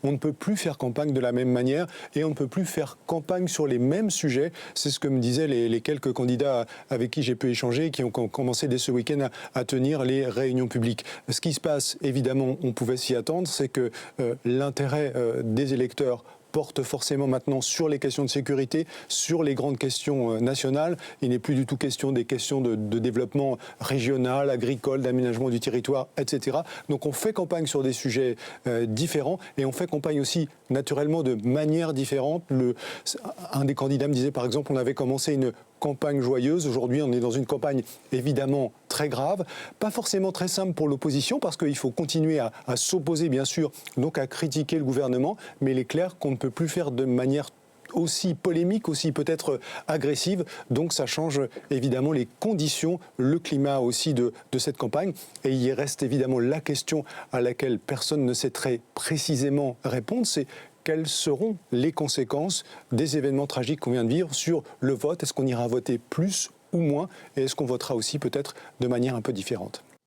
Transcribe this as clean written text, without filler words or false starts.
on ne peut plus faire campagne de la même manière et on ne peut plus faire campagne sur les mêmes sujets. C'est ce que me disaient les quelques candidats avec qui j'ai pu échanger, qui ont commencé dès ce week-end à tenir les réunions publiques. Ce qui se passe, évidemment, on pouvait s'y attendre, c'est que l'intérêt des électeurs porte forcément maintenant sur les questions de sécurité, sur les grandes questions nationales. Il n'est plus du tout question des questions de développement régional, agricole, d'aménagement du territoire, etc. Donc on fait campagne sur des sujets différents et on fait campagne aussi naturellement de manière différente. Un des candidats me disait par exemple on avait commencé une campagne joyeuse. Aujourd'hui, on est dans une campagne évidemment très grave, pas forcément très simple pour l'opposition parce qu'il faut continuer à s'opposer bien sûr, donc à critiquer le gouvernement, mais il est clair qu'on ne peut plus faire de manière aussi polémique, aussi peut-être agressive. Donc ça change évidemment les conditions, le climat aussi de cette campagne. Et il reste évidemment la question à laquelle personne ne sait très précisément répondre, c'est quelles seront les conséquences des événements tragiques qu'on vient de vivre sur le vote? Est-ce qu'on ira voter plus ou moins? Et est-ce qu'on votera aussi peut-être de manière un peu différente?